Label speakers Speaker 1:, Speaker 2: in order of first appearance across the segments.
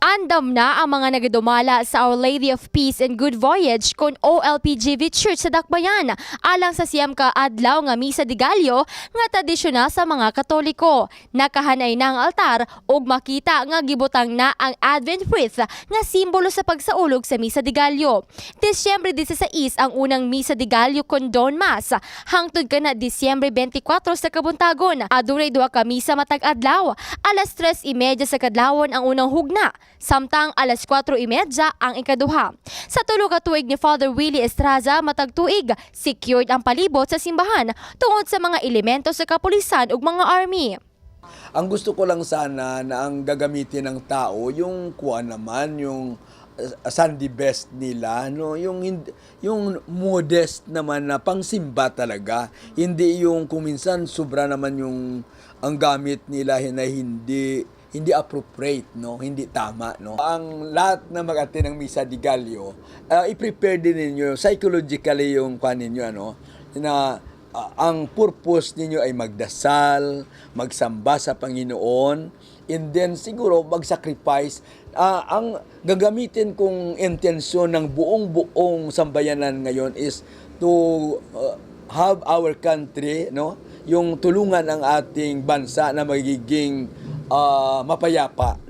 Speaker 1: Andam na ang mga nagadumala sa Our Lady of Peace and Good Voyage kon OLPGV Church sa Dakbayan alang sa siyam ka adlaw nga Misa de Gallo nga tradisyonal sa mga Katoliko. Nakahanay na ang altar ug makita nga gibutang na ang Advent wreath nga simbolo sa pagsaulog sa Misa de Gallo. Disyembre 16 ang unang Misa de Gallo kon Dawn Mass hangtod kana Disyembre 24 sa kabuntagon. Adunay duha ka misa matag adlaw. Alas 3:30 sa kadlawon ang unang hugna. Samtang alas 4:30 ang ikaduha. Sa tulo ka tuig ni Father Willie Estraza matag tuig, secured ang palibot sa simbahan tungod sa mga elemento sa kapulisan ug mga army.
Speaker 2: Ang gusto ko lang sana na ang gagamitin ng tao yung naman yung Sunday best nila, no, yung modest naman na pangsimba talaga, hindi yung kuminsan sobra naman yung ang gamit nila na hindi appropriate, no, hindi tama, no. Ang lahat na mag-attend ng Misa de Gallo, i-prepare din ninyo psychologically yung ninyo, ano, na ang purpose ninyo ay magdasal, magsamba sa Panginoon, and then siguro mag-sacrifice. Ang gagamitin kong intensyon ng buong sambayanan ngayon is to have our country, no, yung tulungan ang ating bansa na magiging mapayapa.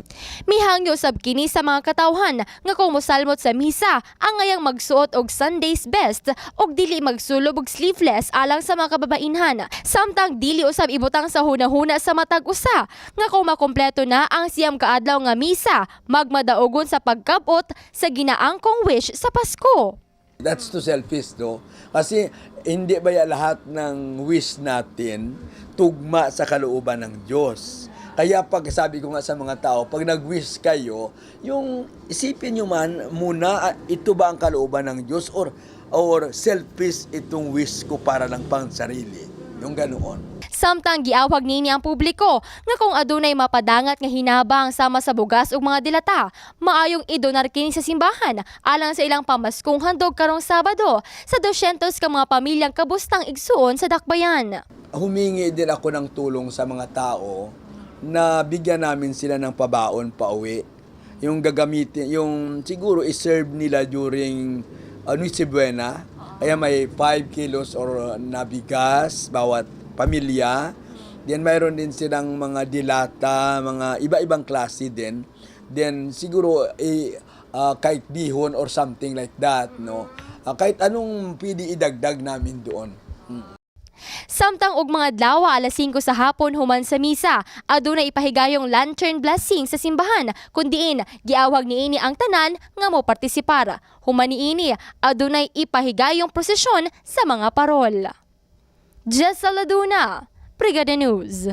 Speaker 1: Mihangyo sab kini sa mga katawhan nga kung mosalmot sa misa ang ngayang magsuot og Sunday's best og dili magsulob og sleeveless alang sa mga kababainhan. Samtang dili usab ibutang sa hunahuna sa matag usa nga kung makompleto na ang siyam ka adlaw nga misa magmadaogon sa pagkabot sa ginaangkong wish sa Pasko.
Speaker 2: That's too selfish, no? Kasi hindi ba lahat ng wish natin tugma sa kalooban ng Diyos? Kaya pag sabi ko nga sa mga tao, pag nag-wish kayo, yung isipin nyo man muna, ito ba ang kalooban ng Diyos or selfish itong wish ko para lang pang sarili. Yung ganoon.
Speaker 1: Samtang giawhag nini ang publiko nga kung adunay mapadangat nga hinabang sama sa bugas ug mga dilata, maayong idonar kini sa simbahan alang sa ilang pamaskong handog karong Sabado sa 200 ka mga pamilyang kabustang igsuon sa Dakbayan.
Speaker 2: Humingi din ako ng tulong sa mga tao na bigyan namin sila ng pabaon pauwi. Yung gagamitin, yung siguro i-serve nila during Noche Buena. Kaya may 5 kilos or na bigas bawat pamilya. Then mayroon din silang mga dilata, mga iba-ibang klase din. Then siguro kahit bihon or something like that, no. Kahit anong pwede idagdag namin doon.
Speaker 1: Samtang og mga adlaw alas 5 sa hapon human sa misa, adunay ipahigayong lantern blessing sa simbahan, kundiin giawhag niini ang tanan nga mo partisipar. Human niini adunay ipahigayong prosesyon sa mga parol. Jessa Laduna, Brigada News.